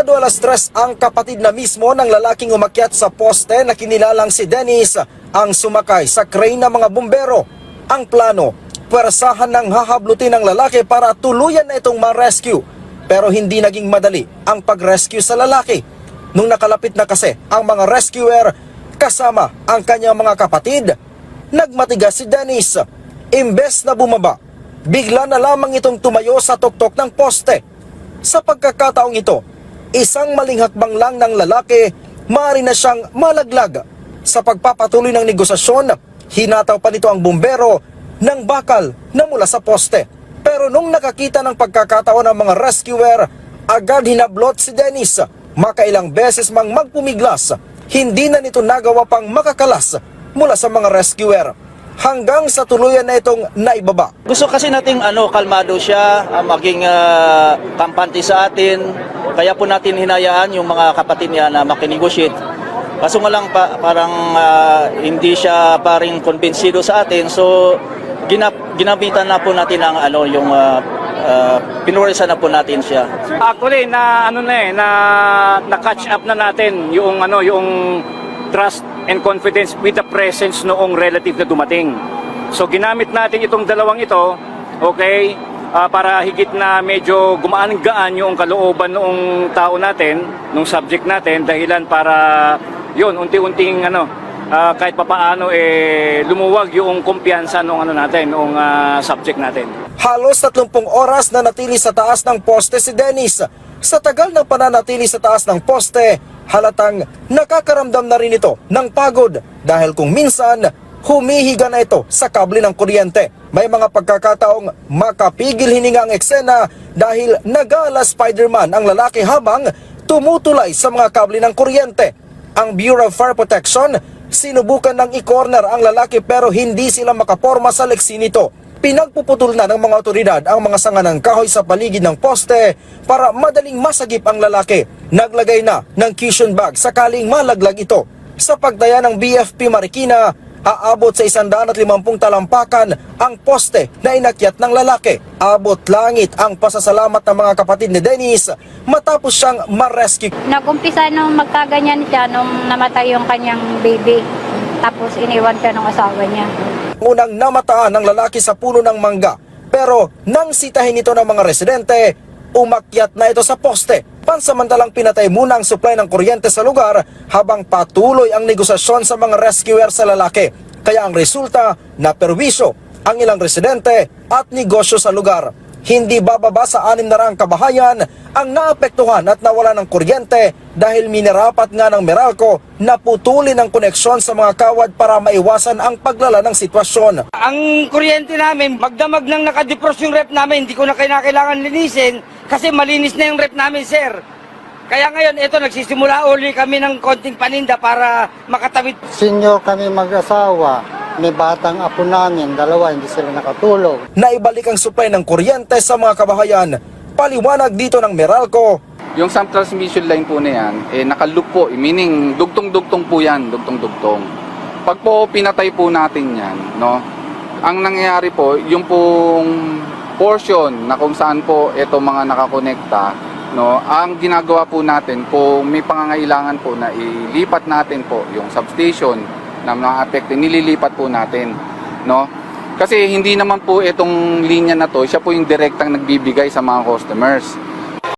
Pasado 3:00 ang kapatid na mismo ng lalaking umakyat sa poste na kinilalang si Dennis ang sumakay sa crane ng mga bumbero. Ang plano, pwersahan ng hahablutin ng lalaki para tuluyan na itong ma-rescue. Pero hindi naging madali ang pag-rescue sa lalaki. Nung nakalapit na kasi ang mga rescuer kasama ang kanyang mga kapatid, nagmatigas si Dennis. Imbes na bumaba, bigla na lamang itong tumayo sa tuktok ng poste. Sa pagkakataong ito, isang maling hakbang lang ng lalaki, maaari na siyang malaglag. Sa pagpapatuloy ng negosasyon, hinataw pa nito ang bumbero ng bakal na mula sa poste. Pero nung nakakita ng pagkakataon ng mga rescuer, agad hinablot si Dennis. Makailang beses mang magpumiglas, hindi na nito nagawa pang makakalas mula sa mga rescuer. Hanggang sa tuluyan na itong naibaba. Gusto kasi nating kalmado siya, maging kampante sa atin. Kaya po natin hinayaan yung mga kapatid niya na makinegotiate. Kaso nga lang parang hindi siya paring konbensido sa atin. So ginabitan na po natin ang yung pinuwersa na po natin siya. Actually na catch up na natin yung trust and confidence with the presence noong relative na dumating. So ginamit natin itong dalawang ito, okay, para higit na medyo gumaan-gaan yung kalooban noong tao natin, nung subject natin, dahilan para yun, unti-unting kahit papaano lumuwag yung kumpiyansa nung natin, subject natin. Halos 30 oras na natili sa taas ng poste si Dennis. Sa tagal ng pananatili sa taas ng poste, halatang nakakaramdam na rin ito ng pagod dahil kung minsan humihiga na ito sa kable ng kuryente. May mga pagkakataong makapigil hininga ang eksena dahil nagala Spider-Man ang lalaki habang tumutulay sa mga kable ng kuryente. Ang Bureau of Fire Protection sinubukan ng i-corner ang lalaki pero hindi sila makaporma sa leksi nito. Pinagpuputol na ng mga otoridad ang mga sanga ng kahoy sa paligid ng poste para madaling masagip ang lalaki. Naglagay na ng cushion bag sakaling malaglag ito. Sa pagtaya ng BFP Marikina, aabot sa 150 talampakan ang poste na inakyat ng lalaki. Abot langit ang pasasalamat ng mga kapatid ni Dennis matapos siyang ma-rescue. Nag-umpisa nung magkaganyan siya nung namatay yung kanyang baby. Tapos iniwan siya ng asawa niya. Unang namataan ng lalaki sa puno ng mangga. Pero nang sitahin ito ng mga residente, umakyat na ito sa poste. Pansamantalang pinatay muna ang supply ng kuryente sa lugar habang patuloy ang negosasyon sa mga rescuer sa lalaki. Kaya ang resulta, naperwisyo ang ilang residente at negosyo sa lugar. Hindi bababa sa 600 kabahayan ang naapektuhan at nawala ng kuryente dahil minarapat nga ng Meralco na putulin ang koneksyon sa mga kawad para maiwasan ang paglala ng sitwasyon. Ang kuryente namin, magdamag nang nakadepros yung rep namin, hindi ko na kailangan linisin kasi malinis na yung rep namin, sir. Kaya ngayon, ito, nagsisimula uli kami ng konting paninda para makatawid. Senior kami mag-asawa. May batang apo namin, dalawa, hindi sila nakatulog. Naibalik ang supply ng kuryente sa mga kabahayan. Paliwanag dito ng Meralco. Yung sump transmission line po na yan, naka-loop po, meaning dugtong-dugtong po yan, dugtong-dugtong. Pag po pinatay po natin yan, no, ang nangyayari po, yung pong portion na kung saan po ito mga nakakonekta, no, ang ginagawa po natin, kung may pangangailangan po na ilipat natin po yung substation, na mga apekto, nililipat po natin, no? Kasi hindi naman po itong linya na to, siya po yung direktang nagbibigay sa mga customers.